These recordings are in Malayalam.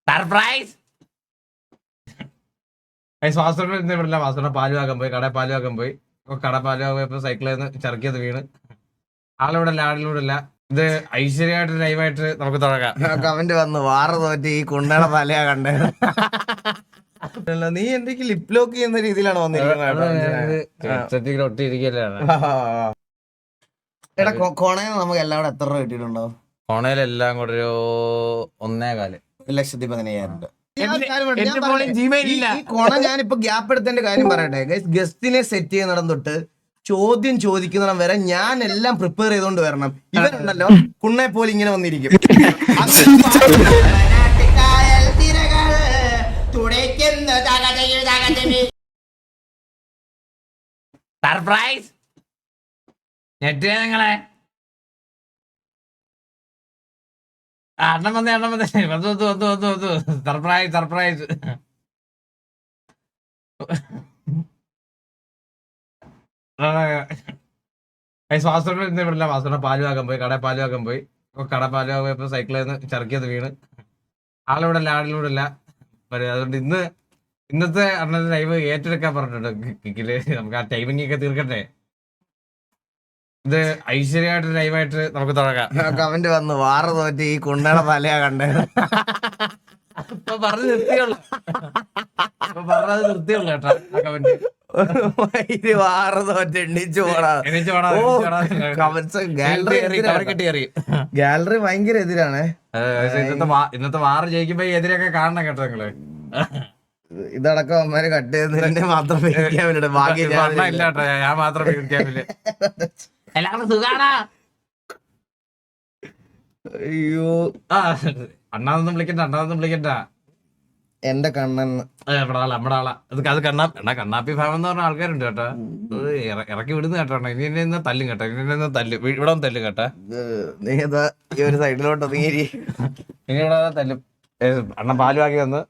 സർപ്രൈസ്. വാസുവിനെ ഇന്ന് വിടില്ല. വാസുവിനെ പാല് വാക്കാൻ പോയി, കടയിൽ പാല് വാക്കാൻ പോയി. കട പാല് വാക്കാൻ പോയപ്പോ സൈക്കിളിൽ നിന്ന് ചെറുക്കിയത് വീണ്. ആളിവിടല്ല. ഇത് ഐശ്വര്യമായിട്ട് ലൈവായിട്ട് നമുക്ക് തുടങ്ങാം. കമന്റ് വന്നു, വാറ് തോറ്റ് ഈ കുണ്ടയുടെ തലയാ കണ്ടേ. നീ എന്തൊക്കെ ലിപ് ലോക്ക് ചെയ്യുന്ന രീതിയിലാണ് വന്നിരിക്കുന്നത്. ഒട്ടിയിരിക്കലാണ്. എടാ കൊണയിൽ നമുക്ക് എല്ലാം കൂടെ എത്ര രൂപ കിട്ടിയിട്ടുണ്ടാവും? കൊണയിലെല്ലാം കൂടെ ഒരു 1.25 1,15,000 രൂപ. ഈ കൊണ ഞാനിപ്പോ ഗ്യാപ്പ് എടുത്തതിന്റെ കാര്യം പറയട്ടെ. ഗസ്റ്റിനെ സെറ്റ് ചെയ്യുന്നിടം തൊട്ട് ചോദ്യം ചോദിക്കുന്നിടം വരെ ഞാൻ എല്ലാം പ്രിപ്പയർ ചെയ്തോണ്ട് വരണം. ഇവരുണ്ടല്ലോ കുണ്ണെ പോലെ ഇങ്ങനെ വന്നിരിക്കും. സർപ്രൈസ്. ഞെട്ടിയ നിങ്ങളെ എണ്ണം വന്നേ. സർപ്രൈസ്. വാസുവിനെ ഇന്ന് വിടില്ല. വാസുവിനെ പാല് വാക്കാൻ പോയി, കടയിൽ പാല് വാക്കാൻ പോയി. കട പാല് വാക്കാൻ പോയപ്പോ സൈക്കിളിൽ നിന്ന് ചെറുക്കിയത് വീണ്. ആളിവിടല്ല. അതുകൊണ്ട് ഇന്നത്തെ അണ്ണന്റെ ലൈവ് ഏറ്റെടുക്കാൻ പറഞ്ഞിട്ടുണ്ട് കിക്കില്. നമുക്ക് ആ ടൈമിംഗ് ഒക്കെ തീർക്കട്ടെ. ഇത് ഐശ്വര്യമായിട്ട് ലൈവായിട്ട് നമുക്ക് തുടങ്ങാം. കമന്റ് വന്നു, വാറ് തോറ്റ് ഈ കുണ്ടയുടെ തലയാ കണ്ടേ. ഇപ്പൊ പറഞ്ഞു നിർത്തിയുള്ളൂ കേട്ടോ ആ കമന്റ്. വാറ് തോറ്റ് എണ്ണിച്ചു പോടാ. ഗാലറി ഭയങ്കര എതിരാണ്. ഇന്നത്തെ വാറ് ജയിക്കുമ്പോ എതിരൊക്കെ കാണണം കേട്ടോ നിങ്ങള്. ഇതടക്കം അമ്മമാര് കട്ട് ചെയ്യുന്നതിന്റെ മാത്രം ഇല്ല കേട്ടോ, ഞാൻ മാത്രം എല്ലാവർക്കും സുഖാണോ? അയ്യോ അണ്ണാന്നൊന്നും വിളിക്കണ്ട. എന്റെ കണ്ണൻ നമ്മുടെ ആളാ. അത് കണ്ണാപ്പി ഫാം എന്ന് പറഞ്ഞ ആൾക്കാരുണ്ട് കേട്ടോ. ഇറക്കി വിടുന്ന കേട്ടോ. ഇനി തല്ലും കേട്ടോ. ഇവിടെ തല്ലും കേട്ടോ. നീ ഏതാ ഈ ഒരു സൈഡിലോട്ട് നീരി ഇനി ഇവിടെ തല്ലും. അണ്ണൻ പാല് വാങ്ങി വന്ന്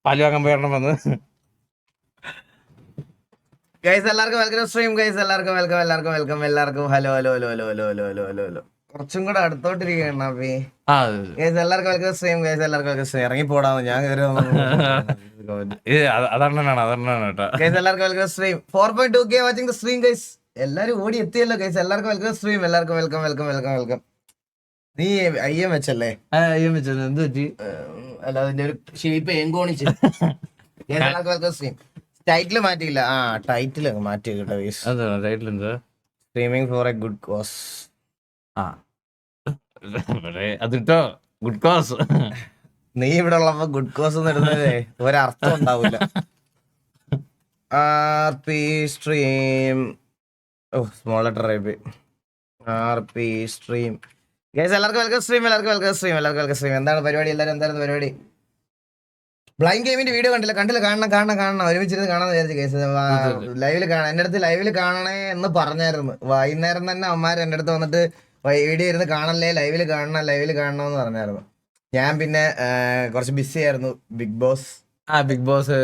പാല് വാങ്ങാൻ പോയി എണ്ണം വന്ന്. ഗൈസ് എല്ലാവർക്കും വെൽക്കം സ്ട്രീം. ഗൈസ് എല്ലാവർക്കും ഹലോ. കുറച്ചും കൂടെ അടുത്തോട്ടിരിക്കണം. ഗൈസ് എല്ലാവർക്കും വെൽക്കം സ്ട്രീം. ഗൈസ് എല്ലാവർക്കും വെൽക്കം സ്ട്രീം. ഇറങ്ങി പോടാന്ന് ഞാൻ അതാണ് കേട്ടോ. ഗൈസ് എല്ലാവർക്കും welcome stream. 4.2K watching the stream. Guys എല്ലാരും ഓടി എത്തിയല്ലോ. ഗൈസ് എല്ലാവർക്കും വെൽക്കം സ്ട്രീം. എല്ലാവർക്കും വെൽക്കം. നീ അയ്യം വെച്ചല്ലേ? എന്ത് പറ്റി? അല്ല അതിന്റെ ഒരു ഷേപ്പ് എങ്കോണിച്ച്. എല്ലാവർക്കും വെൽക്കം സ്ട്രീം. ടൈറ്റിൽ മാറ്റിയില്ല. ടൈറ്റിൽ മാറ്റി കേട്ടോ. Streaming for a good cause. അതിട്ടോ ഗുഡ് കോസ്. നീ ഇവിടെ ഉള്ളപ്പോ ഗുഡ് കോസ് എന്ന് ഇടുന്നതേ ഒരർത്ഥം ഉണ്ടാവില്ല. RP stream. Small letter RP stream. Guys എല്ലാവർക്കും വെൽക്കം സ്ട്രീം. എന്താണ് പരിപാടി? എന്തായിരുന്നു പരിപാടി? ബ്ലൈൻഡ് ഗെയിമിന്റെ വീഡിയോ കണ്ടില്ല. കാണണം. ഒരുമിച്ചിരുന്ന് കാണാന്ന് വിചാരിച്ചു. കേസ് ലൈവില് കാണാൻ എന്റെ അടുത്ത് ലൈവില് കാണണേ എന്ന് പറഞ്ഞായിരുന്നു. വൈകുന്നേരം തന്നെ അമ്മമാർ എന്റെ അടുത്ത് വന്നിട്ട് വീഡിയോ ഇരുന്ന് കാണല്ലേ, ലൈവില് കാണണമെന്ന് പറഞ്ഞായിരുന്നു. ഞാൻ പിന്നെ കുറച്ച് ബിസി ആയിരുന്നു. ബിഗ് ബോസ്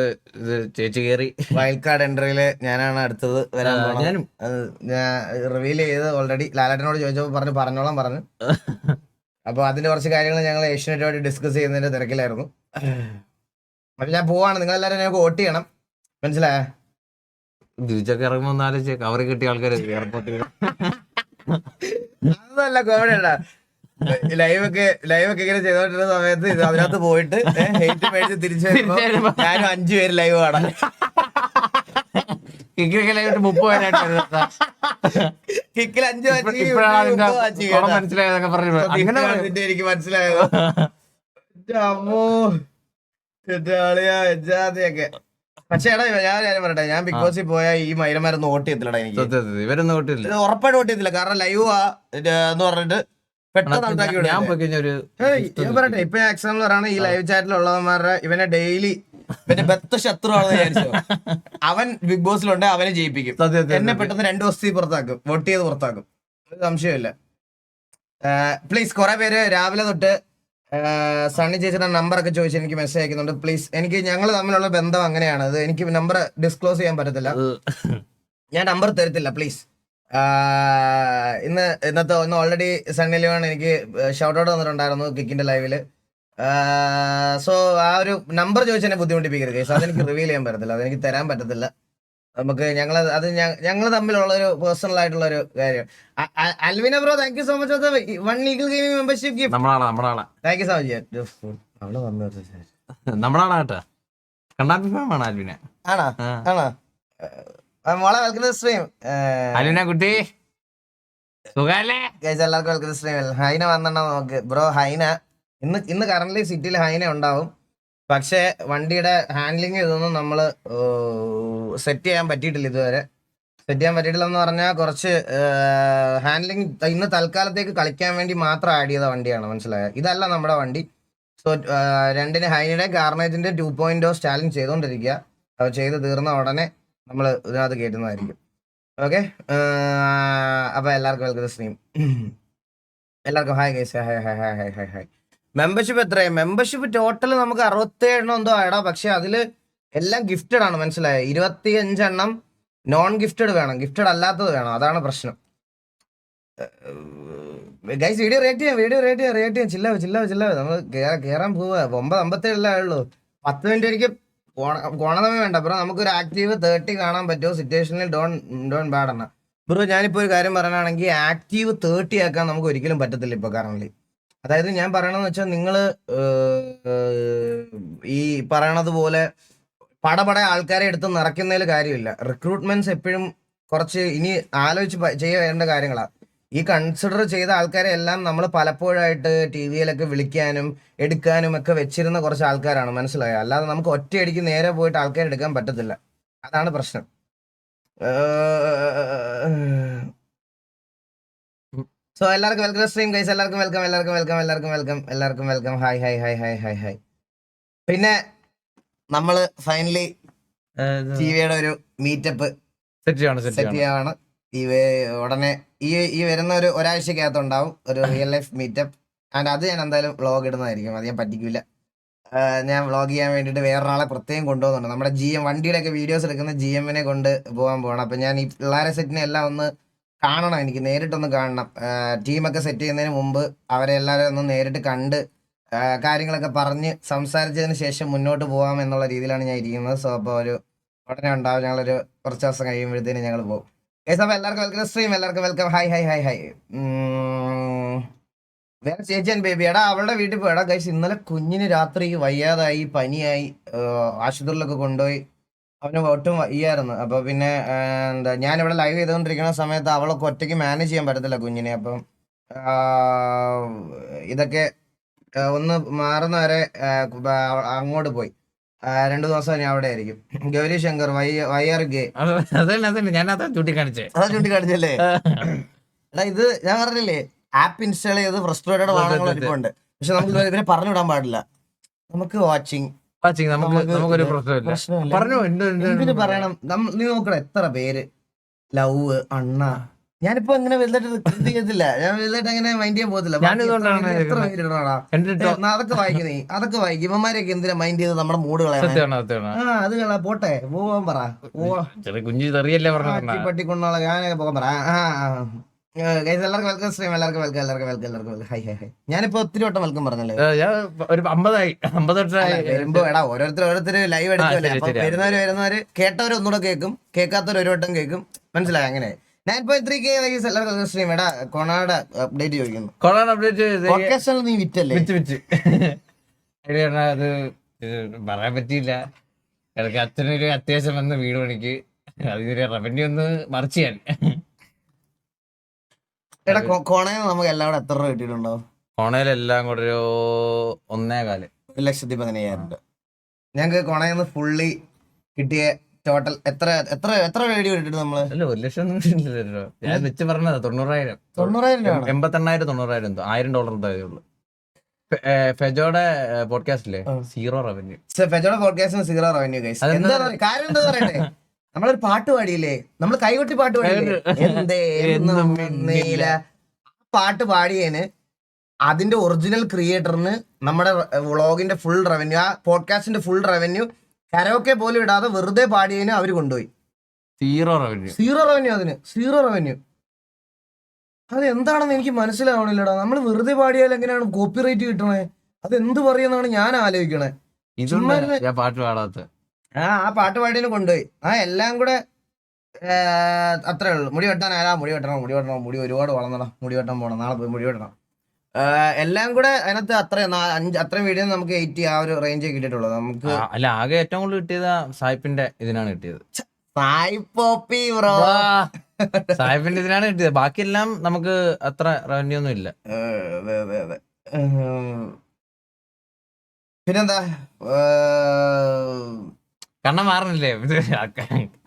ചേച്ചി കയറി. വൈൽഡ് കാർഡ് എൻട്രിയില് ഞാനാണ് അടുത്തത് വരാൻ പോകുന്നത്. ഞാൻ റിവീൽ ചെയ്ത് ഓൾറെഡി. ലാലേട്ടനോട് ചോദിച്ചപ്പോൾ പറഞ്ഞോളാം പറഞ്ഞു. അപ്പൊ അതിന്റെ കുറച്ച് കാര്യങ്ങൾ ഞങ്ങൾ ഏഷ്യനെറ്റുമായിട്ട് ഡിസ്കസ് ചെയ്യുന്നതിന്റെ തിരക്കിലായിരുന്നു. അപ്പൊ ഞാൻ പോവാണ്. നിങ്ങളെല്ലാരും ഞങ്ങൾക്ക് വോട്ട് ചെയ്യണം. മനസ്സിലായ? തിരിച്ചൊക്കെ ഇറങ്ങുമ്പോ ആലോചിച്ച് കവറി കിട്ടിയ ആൾക്കാർ എയർപോർട്ടിൽ അതൊന്നല്ല കോമഡിയാ. ലൈവൊക്കെ ഇങ്ങനെ ചെയ്തോണ്ടിരുന്ന സമയത്ത് അതിനകത്ത് പോയിട്ട് ഹെയ്റ്റ് മേടിച്ച് തിരിച്ചു വരുമ്പോ ഞാനും 5 പേര് ലൈവ് കാണാം. കിക്കിൽ 30 മനസ്സിലായതൊക്കെ പറഞ്ഞു. എനിക്ക് മനസ്സിലായത്. അമ്മോ ഒക്കെ. പക്ഷേ എടാ ഞാൻ പറയട്ടെ, ഞാൻ ബിഗ് ബോസിൽ പോയാ ഈ മൈരന്മാരൊന്നും വോട്ട് ചെയ്യത്തില്ലടാ. എനിക്ക് ഇവരൊന്നും വോട്ടില്ല, ഉറപ്പായിട്ട് വോട്ട് ചെയ്യത്തില്ല. കാരണം ലൈവ് എന്ന് പറഞ്ഞിട്ട് പെട്ടെന്ന് ഉണ്ടാക്കി വിടും. ഞാൻ പറയട്ടെ, ഇപ്പൊ എക്സാമ്പിൾ പറയാണ്, ഈ ലൈവ് ചാറ്റിലുള്ളവന്മാരുടെ ഇവനെ ഡെയിലി പിന്നെ ബെത്ത ശത്രുവാണെന്ന് വിചാരിച്ചു. അവൻ ബിഗ് ബോസിലുണ്ട്, അവനെ ജയിപ്പിക്കും. എന്നെ പെട്ടെന്ന് 2 ദിവസത്തിൽ പുറത്താക്കും, വോട്ട് ചെയ്ത് പുറത്താക്കും. സംശയമില്ല. പ്ലീസ് കുറെ പേര് രാവിലെ തൊട്ട് സണ്ണി ചേച്ചിയുടെ നമ്പറൊക്കെ ചോദിച്ച് എനിക്ക് മെസ്സേജ് അയക്കുന്നുണ്ട്. പ്ലീസ്, എനിക്ക് ഞങ്ങൾ തമ്മിലുള്ള ബന്ധം അങ്ങനെയാണ്. അത് എനിക്ക് നമ്പർ ഡിസ്ക്ലോസ് ചെയ്യാൻ പറ്റത്തില്ല. ഞാൻ നമ്പർ തരത്തില്ല പ്ലീസ്. ഇന്നത്തെ ഓൾറെഡി സണ്ണി ലിയോൺ എനിക്ക് ഷൗട്ട് ഔട്ട് വന്നിട്ടുണ്ടായിരുന്നു കിക്കിന്റെ ലൈവില്. സോ ആ ഒരു നമ്പർ ചോദിച്ചെന്നെ ബുദ്ധിമുട്ടിപ്പിക്കരുത് കേസ്, അതെനിക്ക് റിവീൽ ചെയ്യാൻ പറ്റത്തില്ല, അതെനിക്ക് തരാൻ പറ്റത്തില്ല. നമുക്ക് ഞങ്ങൾ തമ്മിലുള്ള ഒരു പേഴ്സണൽ ആയിട്ടുള്ള ഒരു കാര്യം. Alvina bro, thank you so much for the 1 eagle gaming membership gift. നമ്മളാളാ താങ്ക് യു സോ മച്ച്. അവള് വന്നു നമ്മളാളാ കേട്ടാ. കണ്ടാപ്പി ഫാമാണ് അൽവിന. ആണോ ആണോ മോളെ വെൽക്കം സ്ട്രീം. അൽവിന കുട്ടി സുഖല്ലേ? എല്ലാവർക്കും വെൽക്കം സ്ട്രീം. ഹൈന വന്നിട്ടുണ്ടോ നമുക്ക് ബ്രോ? ഹൈന ഇന്ന് കറന്റ് സിറ്റിയിൽ ഹൈന ഉണ്ടാവും, പക്ഷെ വണ്ടിയുടെ ഹാൻഡ്ലിങ് ഇതൊന്നും നമ്മൾ സെറ്റ് ചെയ്യാൻ പറ്റിയിട്ടില്ല ഇതുവരെ. സെറ്റ് ചെയ്യാൻ പറ്റിയിട്ടില്ല എന്ന് പറഞ്ഞാൽ കുറച്ച് ഹാൻഡ്ലിങ് ഇന്ന് തൽക്കാലത്തേക്ക് കളിക്കാൻ വേണ്ടി മാത്രം ആഡ് ചെയ്ത വണ്ടിയാണ്, മനസ്സിലായോ? ഇതല്ല നമ്മുടെ വണ്ടി. സോ രണ്ടിന് ഹൈനയുടെ കാർണേജിന്റെ 2.0 സ്റ്റാലിങ് ചെയ്തുകൊണ്ടിരിക്കുക. അത് ചെയ്ത് തീർന്ന ഉടനെ നമ്മൾ ഇതിനകത്ത് കയറ്റുന്നതായിരിക്കും. ഓക്കെ, അപ്പൊ എല്ലാവർക്കും വെൽക്കം സ്ട്രീം. എല്ലാവർക്കും hi guys, hi hi hi hi hi hi. Membership എത്രയായി? മെമ്പർഷിപ്പ് ടോട്ടൽ നമുക്ക് 67 എന്തോ ആയിടാ, പക്ഷെ അതിൽ എല്ലാം ഗിഫ്റ്റഡ് ആണ്, മനസ്സിലായോ? 25 നോൺ ഗിഫ്റ്റഡ് വേണം, ഗിഫ്റ്റഡ് അല്ലാത്തത് വേണം, അതാണ് പ്രശ്നം. ഗൈസ് വീഡിയോ റേറ്റ് ചെയ്യാം. ചില്ലാവ് നമ്മൾ കേറാൻ പോവാ. 9:57 ആയുള്ളൂ. 10 മിനിറ്റ് എനിക്ക് കോണതമേ വേണ്ട ബ്രോ. നമുക്കൊരു ആക്റ്റീവ് 30 കാണാൻ പറ്റുമോ സിറ്റുവേഷനിൽ? ഡോൺ ബാഡ് എന്ന ബ്രോ. ഞാനിപ്പോ ഒരു കാര്യം പറയാനാണെങ്കിൽ ആക്റ്റീവ് 30 ആക്കാൻ നമുക്ക് ഒരിക്കലും പറ്റത്തില്ല ഇപ്പൊ കറന്റ്. അതായത് ഞാൻ പറയണമെന്ന് വെച്ചാൽ നിങ്ങൾ ഈ പറയണത് പോലെ പടപട ആൾക്കാരെ എടുത്ത് നിറയ്ക്കുന്നതിൽ കാര്യമില്ല. റിക്രൂട്ട്മെന്റ്സ് എപ്പോഴും കുറച്ച് ഇനി ആലോചിച്ച് ചെയ്യേണ്ട കാര്യങ്ങളാണ്. ഈ കൺസിഡർ ചെയ്ത ആൾക്കാരെ എല്ലാം നമ്മൾ പലപ്പോഴായിട്ട് ടി വിയിലൊക്കെ വിളിക്കാനും എടുക്കാനും ഒക്കെ വെച്ചിരുന്ന കുറച്ച് ആൾക്കാരാണ്, മനസ്സിലായോ? അല്ലാതെ നമുക്ക് ഒറ്റയടിക്ക് നേരെ പോയിട്ട് ആൾക്കാരെ എടുക്കാൻ പറ്റത്തില്ല, അതാണ് പ്രശ്നം. സോ എല്ലാവർക്കും വെൽക്കം സ്ട്രീം ഗൈസ്. എല്ലാവർക്കും welcome. Hi hi hi hi hi hi. പിന്നെ നമ്മള് ഫൈനലി ടിവിയുടെ ഒരു മീറ്റപ്പ് സെറ്റ് ചെയ്യാണ്. ഉടനെ ഈ വരുന്ന ഒരാഴ്ചക്കകത്ത് ഉണ്ടാവും ഒരു റിയൽ ലൈഫ് മീറ്റപ്പ്. ആൻഡ് അത് ഞാൻ എന്തായാലും വ്ളോഗ് ഇടുന്നതായിരിക്കും, അത് ഞാൻ പറ്റിക്കില്ല. ഞാൻ വ്ളോഗ് ചെയ്യാൻ വേണ്ടിയിട്ട് വേറൊരാളെ പ്രത്യേകം കൊണ്ടുപോകുന്നുണ്ട്. നമ്മുടെ വണ്ടിയുടെ ഒക്കെ വീഡിയോസ് എടുക്കുന്ന GM കൊണ്ട് പോകണം. അപ്പം ഞാൻ ഈ പിള്ളേരെ സെറ്റിനെ എല്ലാം ഒന്ന് കാണണം, എനിക്ക് നേരിട്ടൊന്ന് കാണണം. ടീമൊക്കെ സെറ്റ് ചെയ്യുന്നതിന് മുമ്പ് അവരെ എല്ലാവരും ഒന്ന് നേരിട്ട് കണ്ട് കാര്യങ്ങളൊക്കെ പറഞ്ഞ് സംസാരിച്ചതിന് ശേഷം മുന്നോട്ട് പോകാം എന്നുള്ള രീതിയിലാണ് ഞാൻ ഇരിക്കുന്നത്. സോ അപ്പോൾ ഉടനെ ഉണ്ടാവും, ഞങ്ങളൊരു കുറച്ച് ദിവസം കഴിയുമ്പോഴത്തേനും ഞങ്ങൾ പോകും. അപ്പോൾ എല്ലാവർക്കും വെൽക്കം സ്ട്രീം. എല്ലാവർക്കും welcome. Hi hi hi hi. വേറെ ചേച്ചിയാൻ ബേബി എടാ അവളുടെ വീട്ടിൽ പോയി. എടാ ഗൈസ്, ഇന്നലെ കുഞ്ഞിന് രാത്രി വയ്യാതായി, പനിയായി, ആശുപത്രിയിലൊക്കെ കൊണ്ടുപോയി. അവന് ഒട്ടും വയ്യായിരുന്നു. അപ്പൊ പിന്നെ ഞാനിവിടെ ലൈവ് ചെയ്തുകൊണ്ടിരിക്കുന്ന സമയത്ത് അവളൊക്കെ ഒറ്റയ്ക്ക് മാനേജ് ചെയ്യാൻ പറ്റത്തില്ല കുഞ്ഞിനെ. അപ്പം ഇതൊക്കെ ഒന്ന് മാറുന്ന വരെ അങ്ങോട്ട് പോയി. 2 ദിവസം ഞാൻ അവിടെ ആയിരിക്കും. ഗൗരി ശങ്കർ വയ്യാറുകെ ചൂണ്ടിക്കാണിച്ചല്ലേ? എടാ ഇത് ഞാൻ പറഞ്ഞില്ലേ, ആപ്പ് ഇൻസ്റ്റാൾ ചെയ്ത് ഫ്രസ്ട്രേറ്റഡ് വാഹനങ്ങളുണ്ട്. പക്ഷെ നമുക്ക് ഇവരെ പറഞ്ഞു വിടാൻ പാടില്ല. നമുക്ക് വാച്ചിങ് എന്തിനു പറയണം? നീ നോക്കണം എത്ര പേര് ലവ് അണ്ണ. ഞാനിപ്പോ അങ്ങനെ വലുതായിട്ട് ചെയ്യത്തില്ല, ഞാൻ വലുതായിട്ട് അങ്ങനെ മൈൻഡ് ചെയ്യാൻ പോകത്തില്ല. എത്ര പേരിടണോടാ അതൊക്കെ വായിക്കും, നീ അതൊക്കെ വായിക്കും. ഇവന്മാരെയൊക്കെ എന്തിനാ മൈൻഡ് ചെയ്ത് നമ്മുടെ മൂഡ് കളയാൻ? അത് കളാ, പോട്ടെ പോവാൻ പറ. പട്ടിക്കൊണ്ടോളാം ഞാനൊക്കെ പോകാൻ പറ. എല്ലാവർക്കും വെൽക്കം സ്ട്രീം. എല്ലാവർക്കും വെൽക്കം. High high high. ഞാനിപ്പോ ഒത്തിരി വട്ടം വെൽക്കം പറഞ്ഞല്ലേ? വരുമ്പോ എടാ ഓരോരുത്തർ ലൈവ് എടുക്കുമല്ലേ, അപ്പൊ വരുന്നവര് കേട്ടവര് ഒന്നുകൂടെ കേൾക്കും, കേൾക്കാത്തവർ ഒരു വട്ടം കേൾക്കും, മനസ്സിലായി? അങ്ങനെ 9.3K എല്ലാവർക്കും സ്ട്രീം. എടാ കൊണാട് അപ്ഡേറ്റ് ചോദിക്കുന്നു. നീ വിറ്റല്ലേ? അത് പറയാൻ പറ്റിയില്ല. ഇടയ്ക്ക് അച്ഛനൊരു അത്യാവശ്യം വന്ന് വീട് പണിക്ക് അതിന് റവന്യൂ ഒന്ന് മറിച്ച് ചെയ്യാൻ. എടാ കോണയിൽ നമുക്ക് എല്ലാം കൂടെ എത്ര രൂപ കിട്ടിയിട്ടുണ്ടാവും? കോണയിലെല്ലാം കൂടെ ഒരു 1.25 1,15,000. ഞങ്ങക്ക് കോണയിൽ നിന്ന് ഫുള്ളി കിട്ടിയ ടോട്ടൽ എത്ര വീഡിയോ ഇട്ടിട്ട് നമ്മള്? അല്ല 1,00,000 ഞാൻ വെച്ച് പറഞ്ഞത് 90,000 88,000 90,000 $1,000 എന്തായുള്ളൂ. ഫെജോയുടെ പോഡ്കാസ്റ്റിലെ 0 റവന്യൂ. ഫെജോയുടെ പോഡ്കാസ്റ്റിന് 0 revenue guys. കാര്യം എന്താ പറയട്ടെ, നമ്മളൊരു പാട്ട് പാടിയില്ലേ, നമ്മൾ കൈകൊട്ടി പാട്ട് പാടിയില്ലേ, പാട്ട് പാടിയതിന് അതിന്റെ ഒറിജിനൽ ക്രിയേറ്ററിന് നമ്മുടെ വ്ളോഗിന്റെ ഫുൾ റവന്യൂ, ആ പോഡ്കാസ്റ്റിന്റെ ഫുൾ റവന്യൂ കരോക്കെ പോലും ഇടാതെ വെറുതെ പാടിയതിന് അവര് കൊണ്ടുപോയി 0 റവന്യൂ. അതിന് 0 റവന്യൂ. അത് എന്താണെന്ന് എനിക്ക് മനസ്സിലാവണില്ലടാ. നമ്മൾ വെറുതെ പാടിയാൽ എങ്ങനെയാണ് കോപ്പിറൈറ്റ് കിട്ടണേ? അതെന്ത് പറയുന്നാണ് ഞാൻ ആലോചിക്കണേ. ഇതുകൊണ്ട് ഞാൻ പാട്ട് പാടാത്ത ആ പാട്ട് പാടിനെ കൊണ്ടുപോയി എല്ലാം കൂടെ അത്രേ ഉള്ളൂ. മുടി വെട്ടാൻ മുടി ഒരുപാട് വളർന്നണം, മുടി വെട്ടാൻ പോണം, നാളെ പോയി മുടി വെട്ടണം. എല്ലാം കൂടെ അതിനകത്ത് അത്രയും വീഡിയോ നമുക്ക് 80 ആ ഒരു റേഞ്ച് കിട്ടിയിട്ടുള്ളത് നമുക്ക്. അല്ല, ആകെ ഏറ്റവും കൂടുതൽ കിട്ടിയത് സായിപ്പിന്റെ ഇതിനാണ് കിട്ടിയത്. സായിപ്പോപ്പി ബ്രോ, സായിപ്പിന്റെ ഇതിനാണ് കിട്ടിയത്. ബാക്കിയെല്ലാം നമുക്ക് അത്ര റവന്യൂ ഒന്നും ഇല്ല. അതെ. പിന്നെന്താ, കണ്ണം മാറുന്നില്ലേ?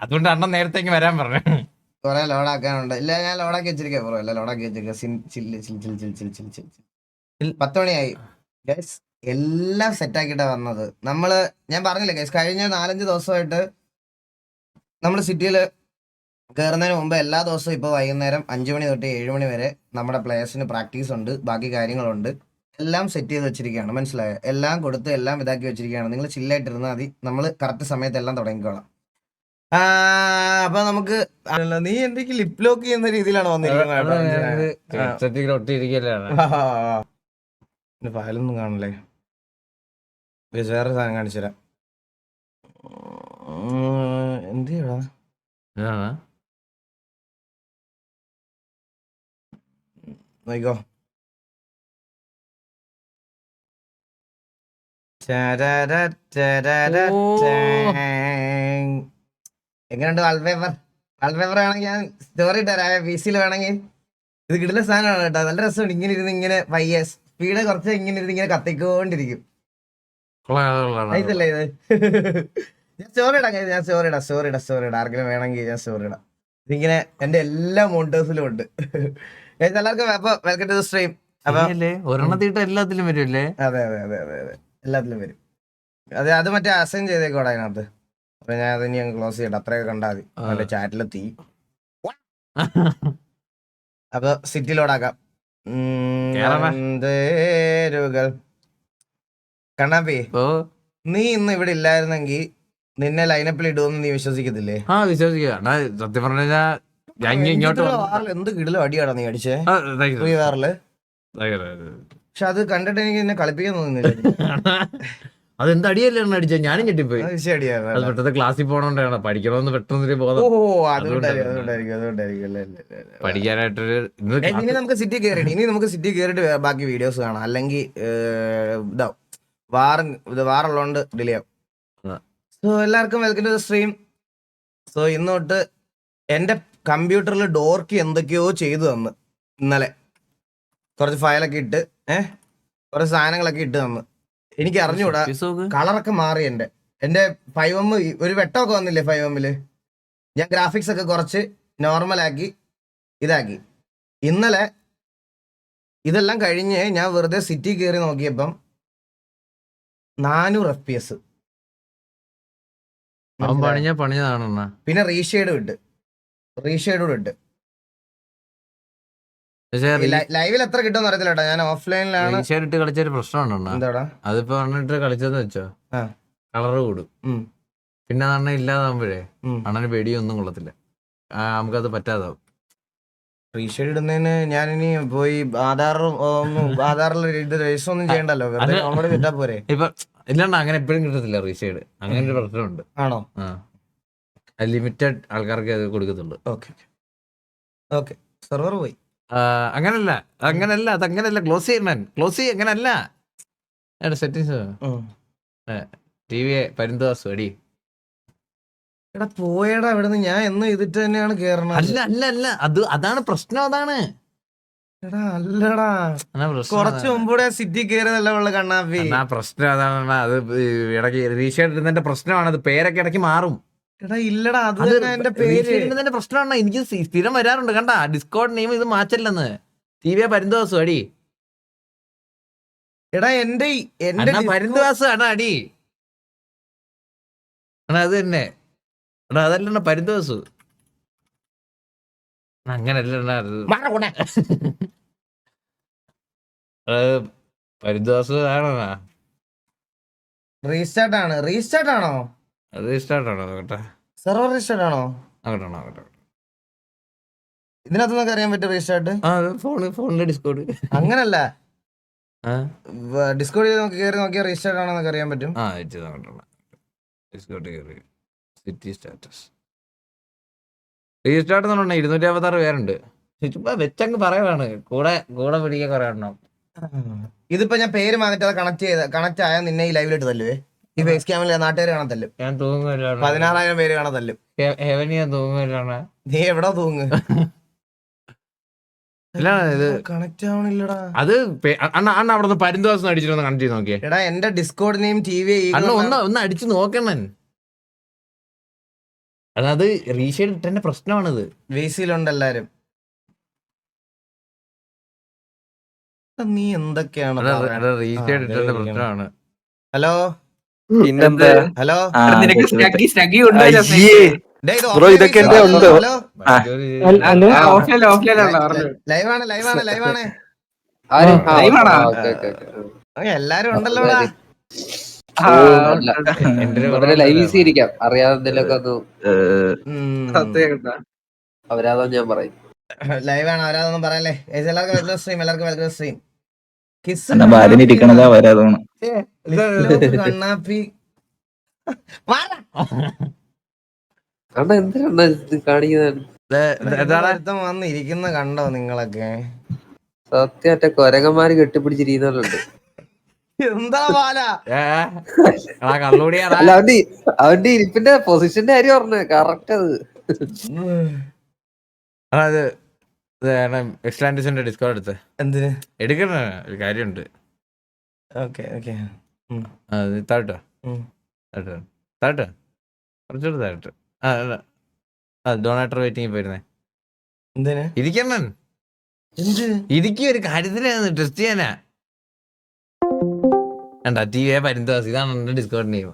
അതുകൊണ്ട് അണ്ണൻ നേരത്തേക്ക് വരാൻ പറഞ്ഞു. കൊറേ ലോഡാക്കാനുണ്ട്. ഇല്ല, ഞാൻ ലോഡാക്കി വെച്ചിരിക്കാം ബ്രോ, എല്ലാം ലോഡാക്കി വെച്ചിരിക്കാം. 10 മണിയായി ഗൈസ്, എല്ലാം സെറ്റാക്കിയിട്ടാ വന്നത്. ഞാൻ പറഞ്ഞില്ലേ ഗൈസ്, കഴിഞ്ഞ 4-5 ദിവസമായിട്ട് നമ്മൾ സിറ്റിയിൽ കയറുന്നതിന് മുമ്പ് എല്ലാ ദിവസവും ഇപ്പോൾ വൈകുന്നേരം 5 മണി തൊട്ട് 7 മണി വരെ നമ്മുടെ പ്ലേയേഴ്സിന് പ്രാക്ടീസ് ഉണ്ട്, ബാക്കി കാര്യങ്ങളുണ്ട്. എല്ലാം സെറ്റ് ചെയ്ത് വെച്ചിരിക്കുകയാണ്, മനസ്സിലായോ? എല്ലാം കൊടുത്ത് എല്ലാം ഇതാക്കി വെച്ചിരിക്കുകയാണ്. നിങ്ങൾ ചില്ലായിട്ടിരുന്നാൽ മതി, നമ്മൾ കറക്റ്റ് സമയത്ത് എല്ലാം തുടങ്ങിക്കോളാം. അപ്പൊ നമുക്ക് നീ എന്തെങ്കിലും ലിപ് ലോക്ക് ചെയ്യുന്ന രീതിയിലാണ് വന്നിരിക്കുന്നത്. ഫയലൊന്നും കാണില്ലേ? വേറെ സാധനം കാണിച്ചു തരാം. എന്തിനാ നോക്കോ, എങ്ങനെയുണ്ട് വാൾപേപ്പർ? വാൾപേപ്പർ വേണമെങ്കിൽ ഞാൻ സ്റ്റോറി ഇട്ടരാം, PC വേണമെങ്കിൽ. ഇത് കിട്ടുന്ന സാധനമാണ് കേട്ടോ, നല്ല രസമുണ്ട്. ഇങ്ങനെ ഇരുന്ന് ഇങ്ങനെ പയ്യെ സ്പീഡ് കുറച്ച് ഇങ്ങനെ ഇരുന്ന് ഇങ്ങനെ കത്തിക്കൊണ്ടിരിക്കും. ഇതല്ലേ ഇത്? ഞാൻ സ്റ്റോറി ഇടാം, ആർക്കെങ്കിലും വേണമെങ്കിൽ ഞാൻ സ്റ്റോറി ഇടാം. ഇതിങ്ങനെ എന്റെ എല്ലാ മോണിറ്റേഴ്സിലും ഉണ്ട്. എല്ലാവർക്കും അപ്പൊ വെൽക്കം ടു ദ സ്ട്രീം. ഒരെണ്ണത്തിട്ട് എല്ലാത്തിലും വരുമല്ലേ? അതെ, എല്ലാത്തിലും വരും. അത് മറ്റേ അസൈൻ ചെയ്തേക്കോടെ അതിനകത്ത്. അപ്പൊ ഞാൻ അതിനി അങ്ങ് ക്ലോസ് ചെയ്യട്ടെ, അത്രയൊക്കെ കണ്ടാൽ മതി. എന്റെ ചാറ്റിലെത്തി. അപ്പൊ സിറ്റിയിലോടാക്കാം. കണ്ണാപ്പി, നീ ഇന്ന് ഇവിടെ ഇല്ലായിരുന്നെങ്കിൽ നിന്നെ ലൈനപ്പിൽ ഇടുമെന്ന് നീ വിശ്വസിക്കത്തില്ലേ? സത്യം പറഞ്ഞാ ഇങ്ങോട്ട് എന്ത് കിടിലോ അടിയാടാ നീ അടിച്ചേ ഫ്രീ ഫയറില്. പക്ഷെ അത് കണ്ടിട്ട് എനിക്ക് നിന്നെ കളിപ്പിക്കാൻ തോന്നുന്നില്ല. അതെന്ത് അടിയല്ലേ അടിച്ചത്? ഞാനും ഞെട്ടിപ്പോയി. പെട്ടെന്ന് ക്ലാസ്സിൽ പോണോണ്ടാണ്, പഠിക്കണമെന്ന് പെട്ടെന്ന് ബോധം. പഠിക്കാനായിട്ടൊരു ഇനി നമുക്ക് സിറ്റി കയറിയിട്ട് ബാക്കി വീഡിയോസ് കാണാം, അല്ലെങ്കിൽ ഇതാവും വാറുള്ളതുകൊണ്ട് ഡിലേ ആവും. സോ എല്ലാവർക്കും welcome to the stream. So ഇന്ന് തൊട്ട് എന്റെ കമ്പ്യൂട്ടറിൽ ഡോർക്ക് എന്തൊക്കെയോ ചെയ്തു തന്നു. ഇന്നലെ കുറച്ച് ഫയലൊക്കെ ഇട്ട് കുറച്ച് സാധനങ്ങളൊക്കെ ഇട്ട് തന്നു. എനിക്ക് അറിഞ്ഞൂടാ, കളറൊക്കെ മാറി. എന്റെ 5M ഒരു വെട്ടമൊക്കെ വന്നില്ലേ 5M. ഞാൻ ഗ്രാഫിക്സ് ഒക്കെ കുറച്ച് നോർമലാക്കി ഇതാക്കി. ഇന്നലെ ഇതെല്ലാം കഴിഞ്ഞ് ഞാൻ വെറുതെ സിറ്റി കയറി നോക്കിയപ്പം 400 FPS. പിന്നെ റീഷെയ്ഡും ഇട്ട്. ലൈവിൽ എത്ര കിട്ടുമെന്ന് അറിയത്തില്ല കേട്ടോ, ഞാൻ ഓഫ്ലൈനിലാണ് കളിച്ചൊരു പ്രശ്നമുണ്ടോ? എന്താടാ അതിപ്പോ പറഞ്ഞിട്ട് കളിച്ചതെന്ന് വെച്ചോ, കളറ് കൂടും. പിന്നെ അണ്ണ ഇല്ലാതാകുമ്പോഴേ അണ്ണന് പേടിയൊന്നും കൊള്ളത്തില്ല, നമുക്കത് പറ്റാതാവും. റീഷെയ്ഡ് ഇടുന്നതിന് ഞാനിനി പോയി ആധാറിൽ രജിസ്റ്റർ ഒന്നും ചെയ്യണ്ടല്ലോ, വെറുതെ കിട്ടാ പോരെ. ഇപ്പൊ ഇല്ലാണ്ട് അങ്ങനെ എപ്പോഴും കിട്ടത്തില്ല റീഷെയ്ഡ്, അങ്ങനെ ഒരു പ്രശ്നമുണ്ട്. ആണോ? ലിമിറ്റഡ് ആൾക്കാർക്ക് അത് കൊടുക്കത്തുള്ളൂ. ഓക്കെ സെർവർ പോയി. അങ്ങനല്ല അതങ്ങനല്ല, ക്ലോസ് അങ്ങനല്ല. സെറ്റിങ്സ് TV പരിന്തോസം അടി എടാ പോയടാ ഇവിടുന്ന്. ഞാൻ എന്നും ഇതിട്ട് തന്നെയാണ് കേറണത്. അല്ല അതാണ് പ്രശ്നം. അതാണ് എടാ അല്ലടാ, കുറച്ച് മുമ്പൂടെ സിറ്റി കയറിയതല്ല ഉള്ള കണ്ണാപ്പി. പ്രശ്നം അതാണ്. അത് ഇടയ്ക്ക് റീഷെയ്ഡ് ഇടുന്നതിന്റെ പ്രശ്നമാണ്. അത് പേരൊക്കെ ഇടയ്ക്ക് മാറും. എടാ ഇല്ലടാ, അത് എന്റെ പേര് പ്രശ്നമാണ്. എനിക്ക് സ്ഥിരം വരാറുണ്ട് കണ്ടാ, ഡിസ്കോഡ് നെയിം ഇത് മാറ്റല്ലെന്ന്. TV പരിന്തോസം അടി. എടാ എന്റെ പരിന്തോസം ആണ് അടി. അത് തന്നെ അതല്ല പരിന്തോസം, അങ്ങനല്ല പരിന്തോസം ആണോ? റീസ്റ്റാർട്ട് ആണോ? റീസ്റ്റാർട്ട് ആണോ കേട്ടെ? സെർവർ റീസ്റ്റാർട്ട് ആണോ? ഇതിനകത്ത് അറിയാൻ പറ്റും റീസ്റ്റാർട്ട്. ഫോണിലെ ഡിസ്കോഡ് അങ്ങനല്ല, ഡിസ്കോഡ് ചെയ്ത് നോക്കി കയറി നോക്കിയാൽ രജിസ്റ്റേർഡ് ആണെന്നൊക്കെ അറിയാൻ പറ്റും. സിറ്റി സ്റ്റാറ്റസ് റീസ്റ്റാർട്ട് 256 പേരുണ്ട്. ചുമ്മാ വെച്ചങ്ങ് പറയുവാണ്, കൂടെ കൂടെ പിടിക്കാൻ കുറെ എണ്ണം. ഇതിപ്പോ ഞാൻ പേര് മാറ്റിട്ട് കണക്ട് ആയാൽ നിന്നെ ഈ ലൈവിലിട്ട് തല്ലുവേ. ഈ ഫേസ് ക്യാമിൽ നാട്ടുകാർ കാണാൻ തല്ലും. ഞാൻ തൂങ്ങുമല്ലോ, 16,000 പേര് കാണാൻ തല്ലും. ഹെവന് ഞാൻ തൂങ്ങുമല്ലോ. നീ എവിടെ തൂങ്ങ്? ഇത് കണക്ട് ആവണില്ലടാ. അത് അണ്ണ അവിടെ നിന്ന് പരിന്തോസം അടിച്ചിട്ട് കണക്ട് ചെയ്ത് നോക്കിയേ. എടാ എന്റെ ഡിസ്കോഡ് നെയിം TV അണ്ണ ഒന്ന് അടിച്ചു നോക്കണൻ. അത് റീഷെയ്ഡ് ഇട്ടതിന്റെ പ്രശ്നമാണിത്. VC-യിലുണ്ട് എല്ലാരും. നീ എന്തൊക്കെയാണ് റീഷെയ്ഡ് ഇട്ടതിന്റെ പ്രശ്നമാണ്. ഹലോ പിന്നെന്താ ഹലോ ബ്രോ ഇതൊക്കെ എന്റെ ഉണ്ടോ? ലൈവാണ് എല്ലാരും ഉണ്ടല്ലോടാ. ലൈവ് ഇരിക്കാം അറിയാതെ എന്തെങ്കിലുമൊക്കെ അവരാതാ ഞാൻ പറയും. ലൈവാണ് അവരാതൊന്നും പറയല്ലേ. എല്ലാവർക്കും വെൽക്കം സ്ട്രീം. കിസ് കണ്ണാപ്പി വന്നിരിക്കുന്ന കണ്ടോ നിങ്ങളൊക്കെ? സത്യാറ്റ കൊരങ്ങന്മാര് കെട്ടിപ്പിടിച്ചിരിക്കുന്നുണ്ട്. എന്താ പാല കള്ളുകൂടിയാണ് അവന്റെ ഇരിപ്പിന്റെ പൊസിഷന്റെ കാര്യം പറഞ്ഞ കറക്റ്റ്. അത് എക്സ്ലാൻഡിസിന്റെ ഡിസ്കൗണ്ട് എടുത്ത് എന്തിന് എടുക്കണ ഒരു കാര്യമുണ്ട്. താട്ടോ കുറച്ചുകൂടെ താട്ടോ. Donator waiting പോയിരുന്നേ. എന്തിന് ഇരിക്കണ്ണൻ ഇരിക്കും, ഒരു കാര്യത്തിനാണ് ടെസ്റ്റ് ചെയ്യാനാ. വേണ്ട TV പരിന്തോസ്, ഇതാണ് എന്റെ ഡിസ്കൗണ്ട് നെയിം.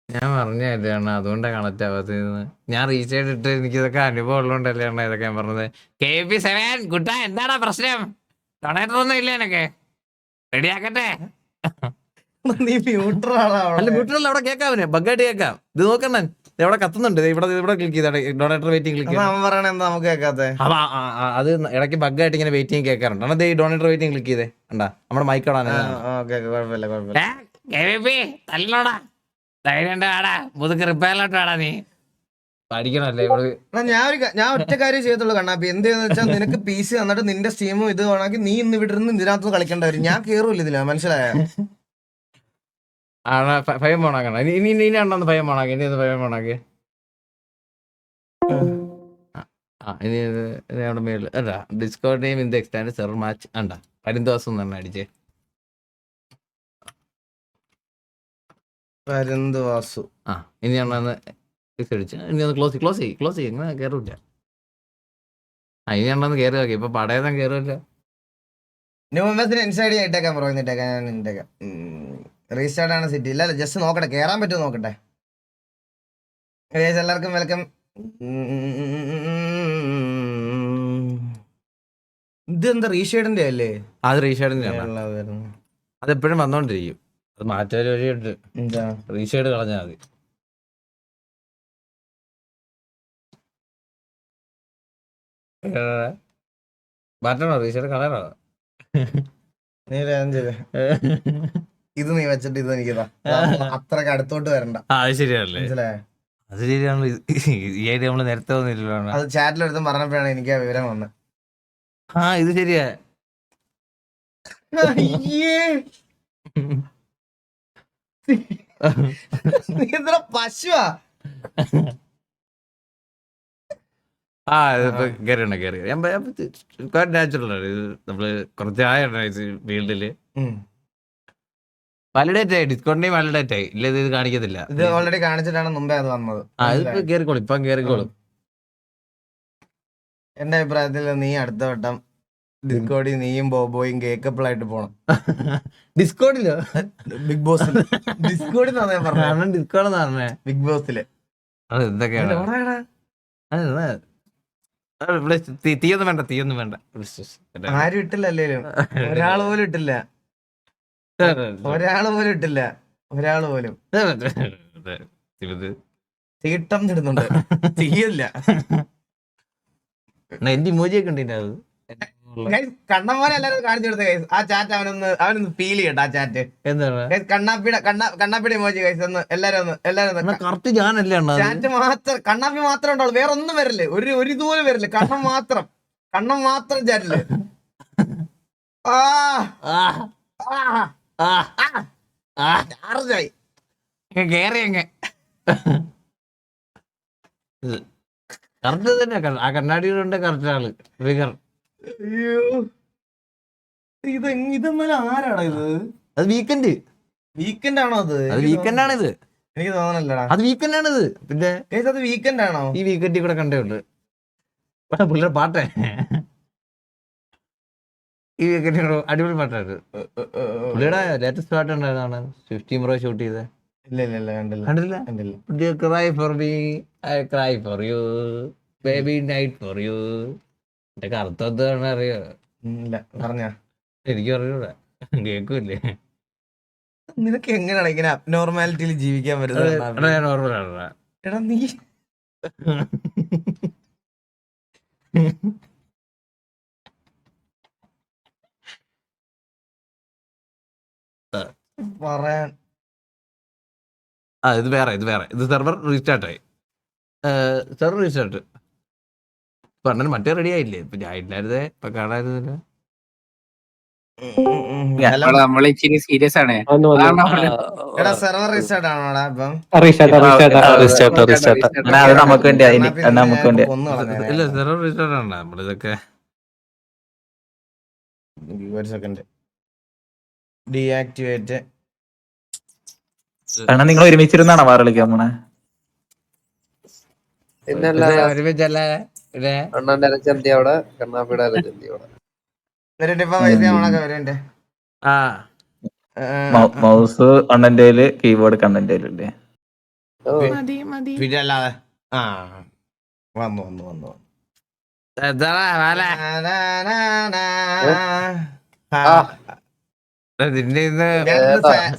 ഞാൻ പറഞ്ഞല്ലേ അണ്ണ, അതുകൊണ്ടാണ് കണക്ട് ആവാത്തത്. ഞാൻ റീചാർജ് ഇട്ട് എനിക്ക് ഇതൊക്കെ അനുഭവം ഉള്ളതുകൊണ്ടല്ലേ അണ്ണ ഇതൊക്കെ ഞാൻ പറഞ്ഞത്. KP7 കുട്ടാ, എന്താടാ പ്രശ്നം? ഡൊണേറ്റർ ഒന്നും ഇല്ല എനക്ക്, റെഡിയാക്കട്ടെ. നീ മ്യൂട്ടറാണോ? അല്ല മ്യൂട്ടറല്ല, അവിടെ കേൾക്കാം, ബഗ്ഗായിട്ട് കേൾക്കാം. ഇത് നോക്കണ്ണൻ, ഇവിടെ കത്തുന്നുണ്ട്. ഇവിടെ ക്ലിക്ക് ചെയ്താ ഡൊണേറ്റർ വെയിറ്റിംഗ് ക്ലിക്ക് അത് ഇടയ്ക്ക് ബഗ്ഗായിട്ട് ഇങ്ങനെ വെയിറ്റിംഗ് കേൾക്കാറുണ്ട്. അണ്ണാ ഈ ഡൊണേറ്റർ വെയിറ്റിംഗ് ക്ലിക്ക് ചെയ്തേ കണ്ടാ നമ്മുടെ മൈക്കോടാണ്. മുതുക്ക് റിപ്പയറിലോട്ട് വേടാ നീ പഠിക്കണല്ലേ. ഞാൻ ഒറ്റ കാര്യം ചെയ്യത്തുള്ളൂ കണ്ണാപ്പി. എന്തെന്ന് വെച്ചാൽ നിനക്ക് PC തന്നിട്ട് നിന്റെ സ്റ്റീമും ഇത് വേണമെങ്കിൽ നീ ഇന്ന് ഇവിടെ ഇരുന്ന് ഇതിനകത്ത് കളിക്കേണ്ട വരും. ഞാൻ കേറൂല്ല ഇതില്ല, മനസ്സിലായ? ഭയം പോണാക്കണ്ട. ഇനി ഉണ്ടോന്ന് ഭയം പോണാക്കി. ഇനി ഒന്ന് ഭയം പോണാക്കി. ഇനി അവിടെ മേളിൽ അല്ല discount name in the extend server match അണ്ടാ പരിന്തോസം തന്നെ അടിച്ചേ. പരന്തുവാസു. ഇനി അണ്ണന്ന് അടിച്ച് ഇനി ഒന്ന് ക്ലോസ് ചെയ്യും ഇങ്ങനെ കയറില്ല. ഇനി അണ്ണന്ന് കയറി നോക്കി. ഇപ്പൊ പടയൊന്നും കയറില്ല. ഇൻസൈഡ് ഇട്ടേക്കാം ബ്രോ, ഇട്ടേക്കാം. ഞാൻ ഇട്ടേക്കാം. റീസ്റ്റാർട്ട് ആണ് സിറ്റി. ഇല്ല ജസ്റ്റ് നോക്കട്ടെ, കേറാൻ പറ്റുമോ നോക്കട്ടെ. എല്ലാവർക്കും വെൽക്കം. ഇത് എന്താ റീഷെയ്ഡിന്റെ അല്ലേ? അത് റീഷെയ്ഡിന്റെ അത് എപ്പോഴും വന്നോണ്ടിരിക്കും. അത് മാറ്റാൻ വഴിയുണ്ട്. റീഷെയ്ഡ് കളഞ്ഞാൽ മതി. മാറ്റണോ? റീഷെയ്ഡ് കളയണോ? ഇത് നീ വെച്ചിട്ട് ഇത് എനിക്ക് അത്രക്ക് അടുത്തോട്ട് വരണ്ട. അത് ശരിയല്ലേ? അത് ശരിയാണ്. ഈ ഐഡിയ നമ്മള് നേരത്തെ വന്നില്ലല്ലോ. അത് ചാറ്റിലെടുത്ത് പറഞ്ഞപ്പോഴാണ് എനിക്ക് ആ വിവരം വന്നത്. ഇത് ശരിയാ. നീ ഇത്ര പശുവാ. നാച്ചുറൽ ആണ് ഇത്. നമ്മള് കുറച്ചായ ഫീൽഡില് വാലിഡേറ്റ് ആയി. ഡിസ്കൗണ്ടിന് വാലിഡേറ്റ് ആയി. ഇല്ല ഇത് കാണിക്കത്തില്ല. ഇത് ഓൾറെഡി കാണിച്ചിട്ടാണ് മുമ്പേ അത് വന്നത്. ഇതിപ്പോ കേറിക്കോളും. ഇപ്പം കേറിക്കോളും. എന്റെ അഭിപ്രായത്തിൽ നീ അടുത്ത വട്ടം ഡിസ്കോഡിൽ നീയും ബോബോയും കേക്കപ്പിൾ ആയിട്ട് പോണം. ഡിസ്കോഡിലോ? ബിഗ് ബോസ് ഡിസ്കോഡിൽ പറഞ്ഞേ. ഡിസ്കോഡ് പറഞ്ഞേ ബിഗ് ബോസില്. അത് എന്തൊക്കെയാണ്? തീയൊന്നും വേണ്ട. ആരും ഇട്ടില്ല. അല്ലേലും ഒരാൾ പോലും ഇട്ടില്ല. ഒരാള് പോലും തീട്ടം ഇടുന്നുണ്ട്. തീയല്ല. എന്റെ ഇമോജിയൊക്കെ ഉണ്ട്. കണ്ണന്മാരെ എല്ലാരും കാണിച്ചു കൊടുത്ത കൈസ് ആ ചാറ്റ് അവനൊന്ന് ഫീൽ ചെയ്യട്ടെ ആ ചാറ്റ് എന്താണ് കണ്ണാപ്പിയുടെ ഇമോജി കൈസ് ഒന്ന് എല്ലാരും കറക്റ്റ് ഞാനല്ലേ ചാറ്റ് മാത്രം കണ്ണാപ്പി മാത്രമേ ഉണ്ടാവുള്ളൂ വേറെ ഒന്നും വരില്ലേ ഒരു ഇതുപോലും വരില്ല കണ്ണം മാത്രം ചാറ്റില് കേറിയങ്ങ കറക്റ്റ് തന്നെ ആ കണ്ണാടിയിലുണ്ട് കറക്റ്റ് ആള് ഫിഗർ. അയ്യോ ഇതെന്നാലും ആരാടാ ഇത്? അത് വീക്കെൻഡ് ആണോ അത്? വീക്കെൻഡ് ആണിത്. എനിക്ക് തോന്നണല്ലടാ അത് വീക്കെൻഡ് ആണിത്. പിന്നെ അത് വീക്കെൻഡ് ആണോ? ഈ വീക്കെൻഡിൽ കൂടെ കണ്ടേ ഉള്ളു പുള്ളിയുടെ പാട്ടേ. ഈ വീക്കെൻഡിൽ അടിപൊളി പാട്ടാണ് പുള്ളിയുടെ ലേറ്റസ്റ്റ് പാട്ട് ഉണ്ടായിരുന്നാണ് 50 Bro ഷൂട്ട് ചെയ്തത്. ഇല്ല കണ്ടില്ല. Cry for me, I cry for you, baby night for you. എന്റെ അർത്ഥം എന്താണ് അറിയോ? ഇല്ല പറഞ്ഞ എനിക്ക് അറിയൂടാ, കേക്കൂല്ലേ. നിനക്ക് എങ്ങനെയാണ് ഇങ്ങനെ അബ്നോർമാലിറ്റിയിൽ ജീവിക്കാൻ പറ്റുന്നത്? നോർമലാണ്. എടാ നീ പറയാൻ ഇത് വേറെ ഇത് സെർവർ റീസ്റ്റാർട്ടായി. പറഞ്ഞാൽ മറ്റേ റെഡി ആയില്ലേ? ഇപ്പൊ ഞാൻ ഇല്ലായിരുന്നേ, ഇപ്പൊ കാണായിരുന്നില്ല. നമ്മള് ഇച്ചിരി സീരിയസ് ആണ്. എടാ സെർവർ റീസ്റ്റാർട്ട് ആണോടാ ഇപ്പം? നമുക്ക് വേണ്ടി നമുക്ക് വേണ്ടി ഇല്ല, സെർവർ റീസ്റ്റാർട്ട് ആണ് നമ്മളിതൊക്കെ. ഒരു സെക്കൻഡ് ഡീആക്ടിവേറ്റ്. കാരണം നിങ്ങൾ ഒരുമിച്ചിരുന്നാണോ വാർ കളിക്കാൻ പോണേ? ഒരുമിച്ചല്ലേ അണ്ണന്റെ അരച്ചന്തി അവിടെ, കണ്ണാപ്പിയുടെ അരച്ചന്തി അവിടെ. മൗസ് അണ്ണന്റെ കീബോർഡ് കണ്ണന്റെ അല്ലേ? അല്ലാതെ വന്നു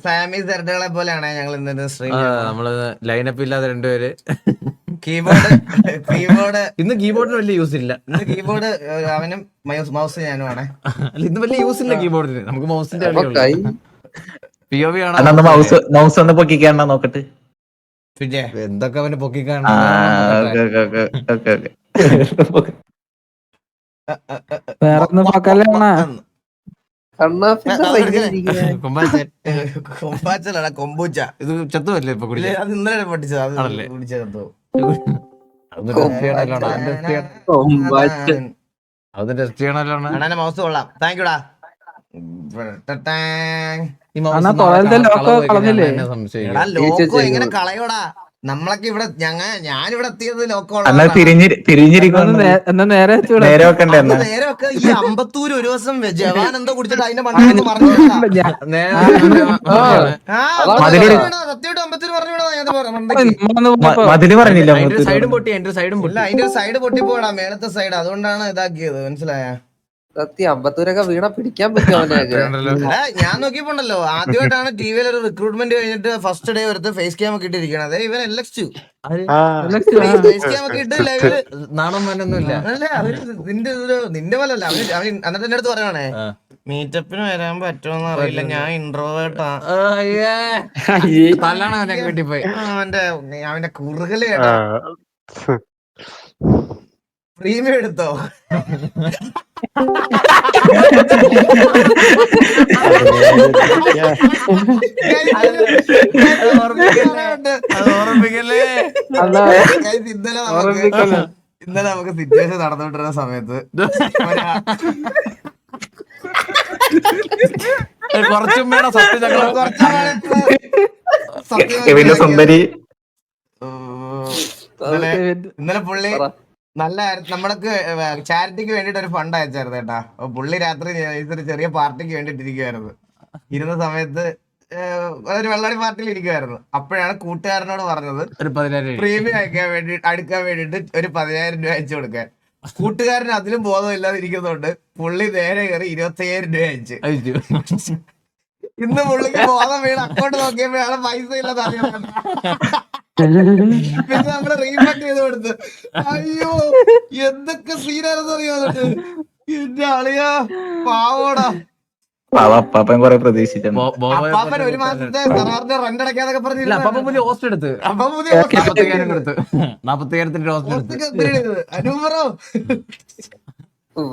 സാമി സെർഡുകളെ പോലെയാണ് ഞങ്ങൾ ഇന്നത്തെ സ്ട്രീം. നമ്മള് ലൈനപ്പ് ഇല്ലാതെ രണ്ടുപേര്. കീബോർഡ് ഇന്ന് കീബോർഡിന് വലിയ യൂസ് ഇല്ല. കീബോർഡ് അവനും മൗസ് ഞാനും ആണ്. ഇന്ന് വലിയ യൂസ് ഇല്ല കീബോർഡിന്. നമുക്ക് മൗസിന്റെ POV ആണ്. മൗസ് ഒന്ന് പൊക്കിക്കാണോ നോക്കട്ടെ. എന്തൊക്കെ അവന് പൊക്കിക്കാണ്. കൊമ്പൂച്ച ഇത് ചത്തുമല്ലേ ഇപ്പൊ കുടിക്കാൻ? അത് ഇന്നലെ പൊട്ടിച്ചത്. കുടിച്ചത് അത് ടെസ്റ്റ് ചെയ്യണല്ലോ. അണ്ണന്റെ മൗസ് കൊള്ളാം. താങ്ക് യുടാ. ലോക്കോ എങ്ങനെ കളയോടാ? നമ്മളൊക്കെ ഇവിടെ ഞാനിവിടെ എത്തിയത് ലോക്കോളാം. നേരെ നേരമൊക്കെ ഈ അമ്പത്തൂര് ഒരു ദിവസം ജവാൻ എന്തോ കുടിച്ചിട്ട് അതിന്റെ മണ്ണിൽ മറിഞ്ഞു. സത്യമായിട്ട് അമ്പത്തൂര് പറഞ്ഞില്ല. സൈഡും പൊട്ടി, എന്റെ സൈഡും പൊട്ടി. അതിന്റെ സൈഡ് പൊട്ടിപ്പോടാ, മേലത്തെ സൈഡ്. അതുകൊണ്ടാണ് ഇതാക്കിയത്, മനസ്സിലായ? സത്യം 52 വീണ പിടിക്കാൻ പറ്റും അവനെയൊക്കെ. ഞാൻ നോക്കിയപ്പോണ്ടല്ലോ, ആദ്യമായിട്ടാണ് ടിവിയിൽ ഒരു റിക്രൂട്ട്മെന്റ് കഴിഞ്ഞിട്ട് ഫസ്റ്റ് ഡേ ഒരുത്ത് ഫേസ് ക്യാം ഒക്കെ ഇട്ടിരിക്കണത്. ഇവൻ LX2 ഫേസ് ക്യാം ഒക്കെ ഇട്ട് ലൈവില് നാണം വന്നൊന്നുമില്ല. നിന്റെ പോലല്ല അവൻ. എന്നിട്ട് എന്റെ അടുത്ത് പറയണേ, മീറ്റപ്പിന് വരാൻ പറ്റുമെന്ന് അറിയില്ല, ഞാൻ ഇൻട്രോവേർട്ടാ. തല്ലാണ് അവനൊക്കെ വീട്ടിൽ പോയി. അവന്റെ കുറുകല് കേട്ടോ. പ്രീമിയം എടുത്തോ? ഇന്നലെ നമുക്ക് സിറ്റുവേഷൻ നടന്നുകൊണ്ടിരുന്ന സമയത്ത് കുറച്ചും വേണം സുന്ദരി. ഇന്നലെ പുള്ളി നല്ല നമ്മൾക്ക് ചാരിറ്റിക്ക് വേണ്ടിട്ട് ഒരു ഫണ്ട് അയച്ചായിരുന്നു കേട്ടാ. അപ്പൊ പുള്ളി രാത്രി ഒരു ചെറിയ പാർട്ടിക്ക് വേണ്ടിട്ട് ഇരിക്കുവായിരുന്നു. ഇരുന്ന സമയത്ത് ഒരു വെള്ളാടി പാർട്ടിയിൽ ഇരിക്കുവായിരുന്നു. അപ്പോഴാണ് കൂട്ടുകാരനോട് പറഞ്ഞത് പ്രീമിയം അടുക്കാൻ വേണ്ടിട്ട് ഒരു 10,000 രൂപ അയച്ചു കൊടുക്കാൻ. കൂട്ടുകാരന് അതിലും ബോധമില്ലാതെ ഇരിക്കുന്നതുകൊണ്ട് പുള്ളി നേരെ കയറി 25,000 രൂപ അയച്ചു. ഇന്ന് പുള്ളിക്ക് ബോധം വീണ് അക്കൗണ്ട് നോക്കിയപ്പോഴാണ് പൈസ ഇല്ലാതെ അറിയാൻ. പിന്നെ നമ്മള് റീഫണ്ട് ചെയ്ത് കൊടുത്ത്. അയ്യോ എന്തൊക്കെ സീനാണെന്ന് അറിയാതെ എന്റെ അളിയാ പാവോടാ. അപ്പാപ്പൻ കൊറേ പ്രതീക്ഷിച്ചിട്ടുണ്ട്. അപ്പാപ്പൻ ഒരു മാസത്തെ കരാറിന്റെ റെന്റ് അടയ്ക്കാന്നൊക്കെ പറഞ്ഞില്ല. അപ്പൊ പുതിയ ഹോസ്റ്റ് എടുത്ത് അപ്പൊ പുതിയ 40,000 കൊടുത്ത് 40,000 ഹോസ്റ്റ് എടുത്ത്. അനുപറോ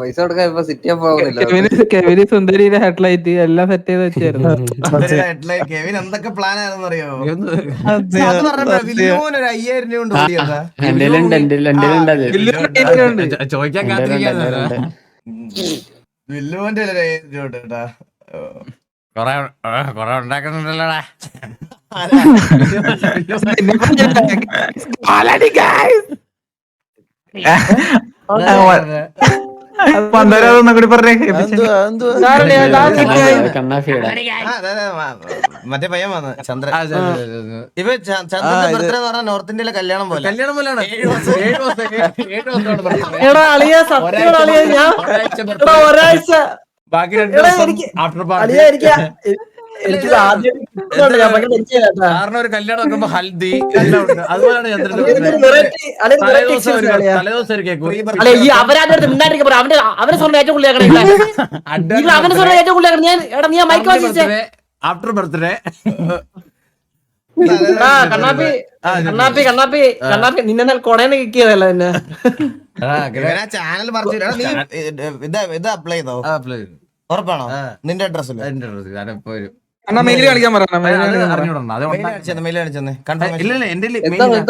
പൈസ കൊടുക്കാൻ ഇപ്പൊ സിറ്റി പോകുന്നില്ല. കെവിന് സുന്ദരിയുടെ ഹെഡ്ലൈറ്റ് എല്ലാം സെറ്റ് ചെയ്ത് വെച്ചായിരുന്നു. കെവിൻ എന്തൊക്കെ പ്ലാൻ ആണെന്ന് അറിയോ? അത് പറഞ്ഞപ്പോ വില്ലുമോൻ ഒരു 5,000 രൂപ കൊണ്ട് ഓടിയതാ. ചോദിക്കാൻ കാത്തിരിക്കാ. വില്ലുമോന്റെ 1,000 രൂപ ഉണ്ട് കേട്ടാ. കൊറേ ഉണ്ടാക്കുന്നുണ്ടല്ലോടാ. പണ്ടൊന്നും കൂടി പറഞ്ഞേ. മറ്റേ പയ്യൻ വന്ന് ചന്ദ്രൻ. ഇപ്പൊ ചന്ദ്രന്റെ ബർത്ത്ഡേ എന്ന് പറഞ്ഞാൽ നോർത്ത് ഇന്ത്യയിലെ കല്യാണം പോലെ. കല്യാണം പോലെയാണ്. 7 എടാ അളിയ സത്യം അളിയ ഞാൻ ഒരാഴ്ച ബാക്കി 2 ആഫ്റ്റർ പാർട്ടി. എനിക്ക് ആദ്യം കാരണം ഒരു കല്യാണം നോക്കുമ്പോ ഹൽദി എല്ലാം ഉണ്ട്. അതുപോലെയാണ് തലേദിവസം ഒരു കേക്ക്. അവരെ സ്വർണ്ണം ഏറ്റവും കൂടുതൽ അവന്റെ സ്വർണ്ണം ഏറ്റവും കൂടുതൽ ഞാൻ എടാ നീ മൈക്ക് വാങ്ങിച്ചേ. ആഫ്റ്റർ ബർത്ത്ഡേ കണ്ണാപ്പി കണ്ണാപ്പി കണ്ണാപ്പി കണ്ണാപ്പി നിന്നെ കൊടേനെ കിക്കിയതല്ല എന്നെ. ചാനൽ പറഞ്ഞു ഇത് അപ്ലൈ ചെയ്തോ? ഉറപ്പാണോ? നിന്റെ അഡ്രസ്സിൽ മെയിൽ കളിക്കാൻ ഇല്ല എന്റെ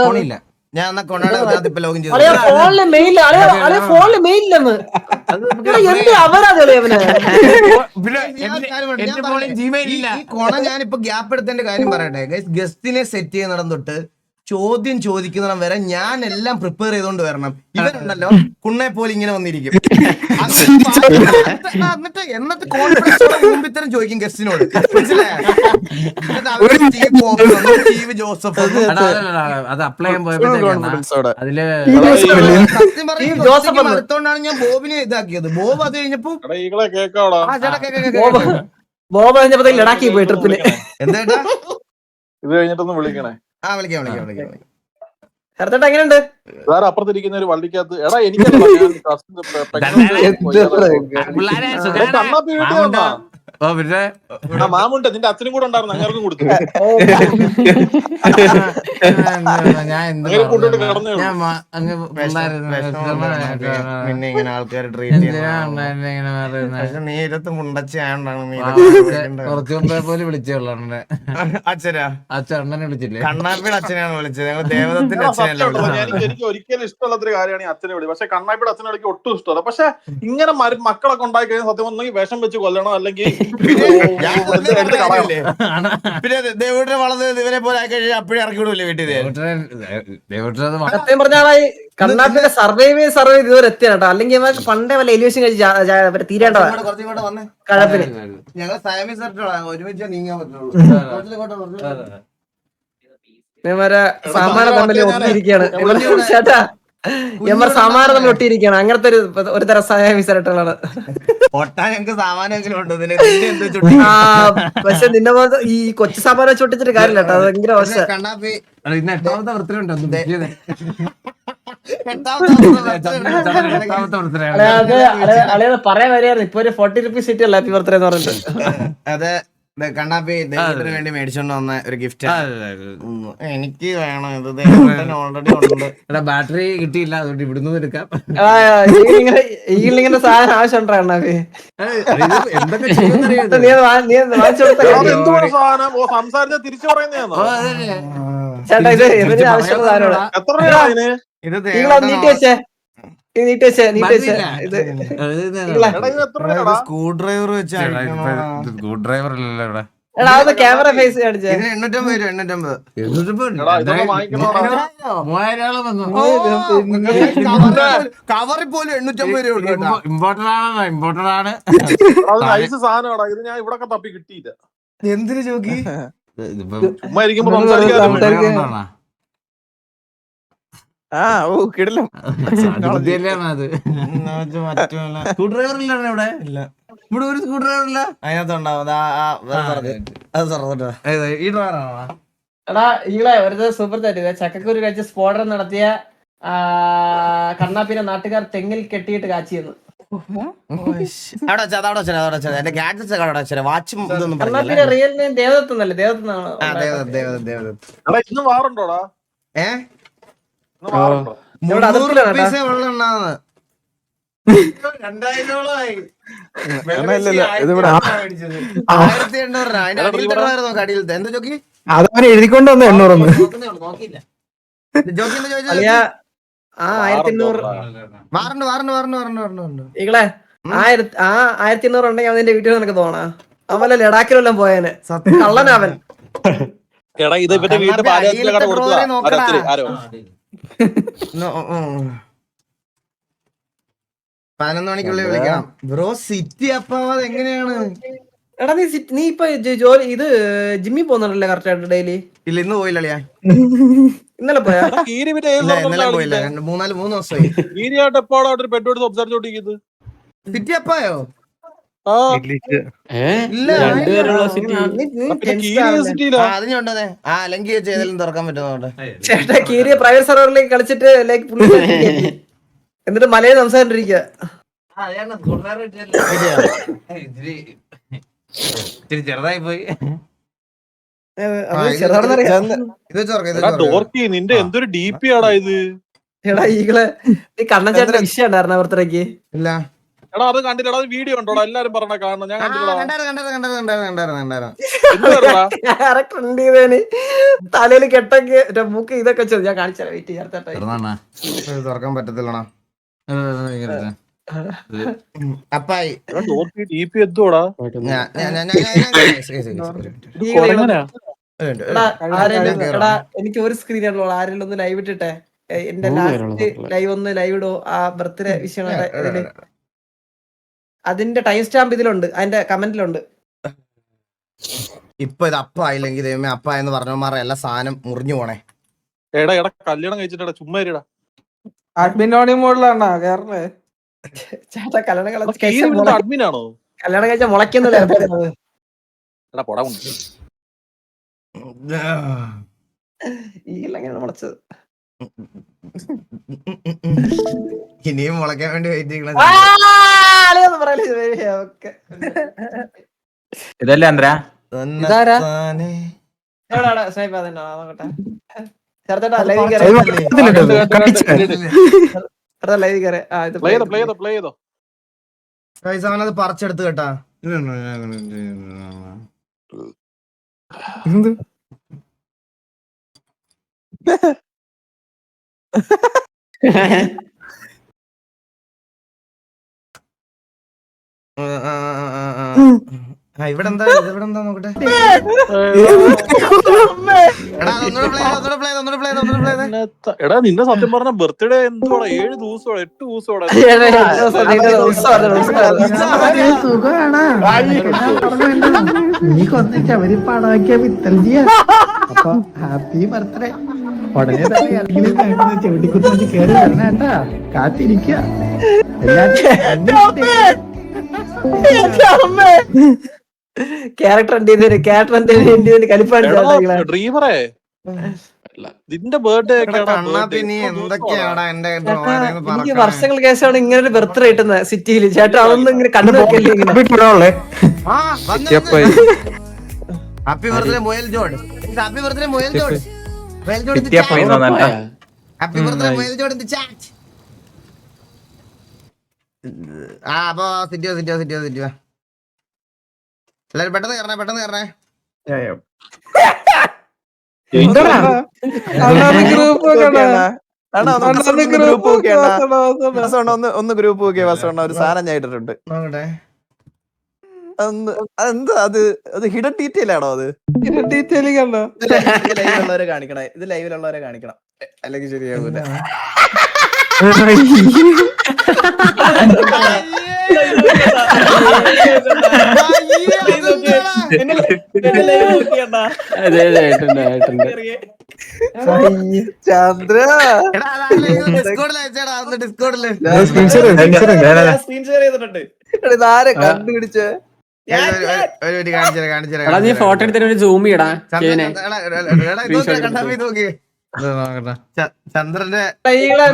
ഫോണില്ല. ഞാൻ എന്നാ കൊണ്ടാടാ ഇപ്പൊ ലോഗിൻ ചെയ്തു. ഫോണില് മെയിൽ ഫോണില് മെയിലില്ലെന്ന് ഈ കൊണ ഞാനിപ്പോ ഗ്യാപ്പ് എടുത്തതിന്റെ കാര്യം പറയട്ടെ. ഗസ്റ്റിനെ സെറ്റ് ചെയ്യുന്നിടം തൊട്ട് ചോദ്യം ചോദിക്കുന്നിടം വരെ ഞാൻ എല്ലാം പ്രിപ്പയർ ചെയ്തോണ്ട് വരണം. ഇവരുണ്ടല്ലോ കുണ്ണെ പോലെ ഇങ്ങനെ വന്നിരിക്കും. എന്നിട്ട് കോൺഫിഡൻസോടെ മുമ്പിത്തരം ചോദിക്കും ഗസ്റ്റിനോട്. സ്റ്റീവ് ജോസഫ് അത് അപ്ലൈ ചെയ്യാൻ പോയപ്പോഴത്തേക്കാണ് അതില് സത്യം പറഞ്ഞ അടുത്തോണ്ടാണ് ഞാൻ ബോബിനെ ഇതാക്കിയത്. ബോബ് അത് കഴിഞ്ഞപ്പോ ബോബ് കഴിഞ്ഞപ്പോ ലഡാക്കി പോയി ട്രിപ്പിന്. എന്താ ഇത് കഴിഞ്ഞിട്ടൊന്ന് വിളിക്കണേ. വിളിക്കാം. എങ്ങനെയുണ്ട് വേറെ അപ്പുറത്തിരിക്കുന്ന ഒരു വള്ളിക്കകത്ത് എടാ എനിക്ക് മാമുണ്ട് നിന്റെ അച്ഛനും കൂടെ ഉണ്ടായിരുന്നു. അങ്ങേർക്കും കൊടുത്തു. കൊണ്ടിട്ട് കിടന്നേ പിന്നെ ഇങ്ങനെ ആൾക്കാർ ട്രീറ്റ് നീരത്ത് മുണ്ടച്ചായോണ്ടാണ്. കുറച്ചു മുമ്പേ പോലെ വിളിച്ചോളൂ അച്ഛനാ? അച്ഛനെ വിളിച്ചില്ലേ? കണ്ണാപ്പിയുടെ അച്ഛനെയാണ് വിളിച്ചത്. ഞങ്ങൾ ദേവദത്തിന്റെ അച്ഛനല്ല വിളിച്ചത്. എനിക്ക് ഒരിക്കലും ഇഷ്ടമുള്ളൊരു കാര്യമാണ് ഈ അച്ഛനെ വിളി. പക്ഷെ കണ്ണാപ്പിയുടെ അച്ഛനെ വിളിക്ക് ഒട്ടും ഇഷ്ടമല്ല. പക്ഷെ ഇങ്ങനെ മക്കളൊക്കെ ഉണ്ടായി കഴിഞ്ഞാൽ സത്യം ഒന്നെങ്കിൽ വിഷം വെച്ച് കൊല്ലണം, അല്ലെങ്കിൽ പിന്നെ ദേവൂട്ടിനെ വളർന്നത് ഇവരെ പോലെ ആയി കഴിഞ്ഞാൽ അപ്പഴേ ഇറക്കി വിടൂല്ലേ വീട്ടിൽ. സത്യം പറഞ്ഞാൽ കണ്ണാപ്പിന്റെ സർവൈവ് ഇതുവരെ എത്തിയാണ് കേട്ടോ. അല്ലെങ്കിൽ പണ്ടേ വല്ല എലിവേഷൻ കഴിച്ച് തീരേണ്ടതാ കഴപ്പിന്. ഞങ്ങൾ സയമി സെർട്ടോളാ ഒരുമിച്ച് നീങ്ങാൻ പറ്റുള്ളൂ. സാമാനം തമ്മിൽ ഒട്ടിയിരിക്കുകയാണ് ചേട്ടാ. സാമാനം തമ്മിൽ ഒട്ടിയിരിക്കുകയാണ്. അങ്ങനത്തെ ഒരു തരം സയമി സെർട്ടുകളാണ്. പൊട്ടാൻ ഞങ്ങക്ക് സാമാനെങ്കിലും ഉണ്ട്. പക്ഷെ നിന്നെ പോലെ ഈ കൊച്ചു സാമാനം വെച്ച് ഒട്ടിച്ചിട്ട് കാര്യമില്ല കേട്ടോ. അത് ഭയങ്കര മോശം. കണ്ണാപ്പി ഇന്ന് 8ാമത്തെ ബർത്ത്ഡേ ഉണ്ട്. അളിയത് പറയാൻ വരികയായിരുന്നു. ഇപ്പൊ ഒരു 40 rupees കിട്ടിയല്ലോ ഹാപ്പി ബർത്ത്ഡേ എന്ന് പറഞ്ഞിട്ട്. അതെ കണ്ണാപ്പി ദേവൂട്ടിന് വേണ്ടി മേടിച്ചോണ്ട് വന്ന ഒരു ഗിഫ്റ്റ്. എനിക്ക് വേണം ഇത്. ഓൾറെഡി ഉണ്ട്. ബാറ്ററി കിട്ടിയില്ല, അതുകൊണ്ട് ഇവിടുന്ന് എടുക്കാം. ഇങ്ങനെ സാധനം ആവശ്യമുണ്ടോ കണ്ണാപ്പി? എന്തൊക്കെ സംസാരിച്ച തിരിച്ചു പറയുന്നതാണോ? ചേട്ടാ ഇത് ഇവര് ആവശ്യമുള്ള സാധനമാണ്. എത്ര രൂപ? ഇത് നീട്ടി വെച്ചേ സ്ക്രൂ ഡ്രൈവർ വെച്ച് സ്ക്രൂ ഡ്രൈവർ അല്ലല്ലോ ഇവിടെ. എടാ അത് ക്യാമറ ഫേസ് കാണിച്ചേ. 850 രൂപ. 3000 വന്നു. കവറിൽ പോലും 850 രൂപ. ഇമ്പോർട്ടഡ് ആണ്. നൈസ് സാധനമാടാ ഇത്. ഞാൻ ഇവിടെ തപ്പി കിട്ടിയില്ല. എന്തിനു ചോക്കി? ചുമ്മാ ഇരിക്കുമ്പോ സംസാരിക്കാതെ കിടലും അത് സ്ക്രൂ ഡ്രൈവർ ഇല്ല ഇവിടെ. ഇവിടെ ഒരു സ്ക്രൂ ഡ്രൈവർ ഇല്ല. അതിനകത്തുണ്ടാവും. ഈ ഡ്രൈവറാണോ? എടാ ഈളെ ഒരു സൂപ്പർ ചാറ്റ്. ചക്കക്കൂര് കഴിച്ച് സ്ഫോടനം നടത്തിയ കണ്ണാപ്പിനെ നാട്ടുകാർ തെങ്ങിൽ കെട്ടിയിട്ട് കാച്ചിയെന്ന്. അവിടെ വെച്ചാ എന്റെ ഗാഡ്ജറ്റ്സ് അവിടെ വെച്ചാ വാച്ചും ഇതൊന്നും കണ്ണാപ്പിയുടെ റിയൽ നെയിം ദേവദത്ത് എന്നല്ലേ? ദേവദത്താണോ? ദേവദത്ത് എടാ ഇന്ന് വാറുണ്ടോടാ? ഇന്ന് വാറുണ്ടോ? 300 rupees വെള്ളണ്ടാന്ന് 2000 കടിയിലത്തെ എന്താ ജോക്കി അതവൻ എഴുതിക്കൊണ്ട് വന്ന 800 നോക്കിയില്ല ജോക്കി എന്താ അളിയാ, ചോദിച്ചത്? 1800 ഈകളെ 1800 ഉണ്ടെങ്കിൽ അവന്റെ വീട്ടിൽ നിനക്ക് തോന്നാ അവല്ല ലഡാക്കിലെല്ലാം പോയേനെ. കള്ളനവൻ. എടാ ഇത് ഇവന്റെ വീട്ടിൽ പാലത്തിന്റെ കട കൊടുത്തതാ ആരോ 11 മണിക്കുള്ളിൽ വിളിക്കണം ബ്രോ. സിറ്റി അപ്പാവാത് എങ്ങനെയാണ്? എടാ നീ ഇപ്പൊ ജോലി ഇത് ജിമ്മിൽ പോകുന്നുണ്ടല്ലേ കറക്റ്റ് ആയിട്ട് ഡെയിലി? ഇല്ല ഇന്ന് പോയില്ലളിയാ. ഇന്നലെ പോയാ? ഇന്നലെ പോയില്ല. 3 ദിവസമായി. ഈരിയായിട്ട് എപ്പോഴാ ഒരു പെട്രോൾ സംസാരിച്ചോണ്ടിരിക്കുന്നത്? സിറ്റി അപ്പായോ? ആ ഇല്ല അതിനുണ്ടേ. അല്ലെങ്കിൽ ചെയ്താലും തുറക്കാൻ പറ്റുന്നോട്ടെ. ചേട്ടാ കീരിയ പ്രൈവറ്റ് സെർവറിലേക്ക് കളിച്ചിട്ട് ലൈക്ക് എന്നിട്ട് മലയിൽ സംസാരിച്ചിരിക്കുക. ചെറുതായി പോയി. നിന്റെ എന്തൊരു DP ആടാ ഇത്? എടാ ഈകളെ ഈ കണ്ണൻ ചേട്ടന്റെ വിഷയം ഉണ്ടായിരുന്ന ബർത്ത്ഡേക്ക്? ഇല്ല എടാ അത് കണ്ടില്ലടാ, അത് വീഡിയോ ഉണ്ടോടാ? എല്ലാരും പറഞ്ഞ കാണണം. ഞാൻ കണ്ടില്ലടാ. ക്യാരക്ടർ ഉണ്ട് ചെയ്തേന് തലയിൽ കെട്ടൊക്കെ മൂക്ക് ഇതൊക്കെ ചെയ്തു. ഞാൻ കാണിച്ചാ വെയിറ്റ് ചേർത്താ തുറക്കാൻ പറ്റത്തില്ലണോ? അപ്പായി DP എന്തോടാ? എനിക്ക് ഒരു സ്ക്രീനുള്ളൂ. ആരെങ്കിലും ഒന്ന് ലൈവ് ഇട്ടിട്ടെ. എന്റെ ലാസ്റ്റ് ലൈവ് ഒന്ന് ലൈവ് ഇടോ. ആ ബർത്ത്ഡേ വിഷയം ഇതില് അതിന്റെ ടൈം സ്റ്റാമ്പ് ഇതിലുണ്ട്, അതിന്റെ കമന്റിലുണ്ട്. ഇപ്പൊ ഇത് അപ്പ ആയില്ലെങ്കിൽ ദൈവമേ അപ്പ എന്ന് പറഞ്ഞമാരെ എല്ലാ സാധനം മുറിഞ്ഞു പോണേ. എടാ കല്യാണം കഴിച്ചിട്ടാ ചുമ്മാ ഇരിടാ. അഡ്മിനോണി മോഡിലാണോ കേറണേ? ചേട്ടാ കല്യാണം അഡ്മിനാണോ? കല്യാണം കഴിച്ചാൽ മുളയ്ക്കുന്നില്ല. എടാ പോടാ ഈ എങ്ങനെ മുളച്ചത്? ഇനിയും മുളയ്ക്കാൻ വേണ്ടി വെയിറ്റ് ചെയ്യണം. ഇതല്ലേ അന്ദ്ര? ഇതാരാ? അവനത് പറിച്ചെടുത്ത് കേട്ടാ. ഇവിടെ എന്താ നോക്കട്ടെ. എടാ നിന്റെ സത്യം പറഞ്ഞ ബർത്ത്ഡേ എന്തോടാ? 7 ദിവസോടെ 8 ദിവസോടെ നീ കൊന്നിട്ട് അവര് പടമാക്കിയ വിത്തൽജിയ. അപ്പൊ ഹാപ്പി ബർത്ത്ഡേ. ഉടനെ തന്നെ ആരെങ്കിലും ചെവിട്ടിക്കുത്തി കേറി വരണേട്ടാ. കാത്തിരിക്ക ക്യാരക്ടർ ഡ്രീമറേ നിന്റെ ബർത്ത്ഡേ എനിക്ക് വർഷങ്ങൾക്ക് ശേഷമാണ് ഇങ്ങനെ ഒരു ബർത്ത്ഡേ കിട്ടുന്നത് സിറ്റിയിൽ. ചേട്ടാ അതൊന്നും ഇങ്ങനെ കണ്ടു നോക്കില്ലേ? ഹാപ്പി ബർത്ത്ഡേ മോയൽ ജോർജ്. ഹാപ്പി ബർത്ത്ഡേ മോയൽ ജോർജ്. ഹാപ്പി ബർത്ത്ഡേ മോയൽ ജോർജ് ഇൻ ദി ചാറ്റ്. അപ്പൊ സിറ്റിയോ എല്ലാരും പെട്ടെന്ന് കയറണേ. ഒന്ന് ഗ്രൂപ്പ് നോക്കിയ വസോണ്ട ഒരു സാധനം ഞാൻ ഇട്ടിട്ടുണ്ട്. നോക്കട്ടെ അതെന്താ അത് ഹിഡൻ ഡീറ്റെയിൽ ആണോ? അത് ഡീറ്റെയിലിംഗ് ആണോ? ലൈവിലുള്ളവരെ കാണിക്കണേ. ഇത് ലൈവിലുള്ളവരെ കാണിക്കണം, അല്ലെങ്കിൽ ശരിയാകൂല. ചന്ദ്ര ഇതാരെ കണ്ടുപിടിച്ചേ? ഫോട്ടോ എടുത്തിട്ട് സൂം ചെയ്യടാ. ഇത് നോക്കട്ടെ. ചന്ദ്രന്റെ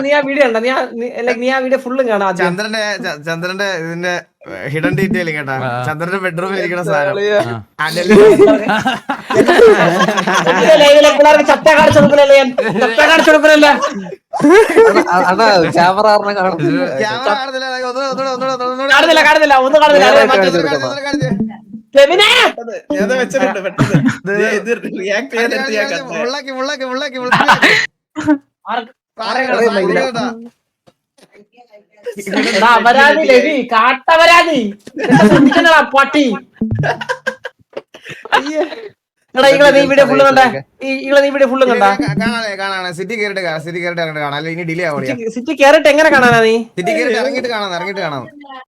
നീ ആ വീഡിയോ ഉണ്ടോ? നീ ആ വീഡിയോ ഫുള്ളും കാണാം ആദ്യം. ചന്ദ്രന്റെ ഇതിന്റെ ഹിഡൻ ഡീറ്റെയിലിംഗ് കേട്ടാ. ചന്ദ്രന്റെ ബെഡ്റൂമിൽ ഇരിക്കുന്ന സാധനം ലൈവിലെ പിള്ളേർക്ക് ചത്ത കാണിച്ചു കൊടുക്കലല്ലേ? ചത്ത കാണിച്ചു കൊടുക്കലല്ലേ? അണ്ണാ ക്യാമറ കാരണം കാണുന്നില്ല. ക്യാമറ കാണുന്നില്ല. കാണുന്നില്ല ഒന്നും കാണുന്നില്ല. ഫെമിനെ! ഞാൻ വെച്ചിട്ടുണ്ട് പെട്ടെന്ന് ഇത് റിയാക്ട് ചെയ്യാൻ ഞാൻ കണ്ടേ. എടാ, അപരാധി ലവി, കാട്ടപരാധി. ശ്രദ്ധിക്കണടാ പട്ടി. എടാ ഈകളെ നീ വീഡിയോ ഫുള്ള് കണ്ടേ? നീ വീഡിയോ ഫുള്ള് കണ്ടാ? കാണാണ് സിറ്റി കയറിട്ട് കാണാം. അല്ലെ ഇനി ഡിലേ ആവോളിയാ. സിറ്റി കേറിട്ട് എങ്ങനെ കാണാനാ നീ? സിറ്റി കയറിട്ട് ഇറങ്ങിട്ട് കാണാം.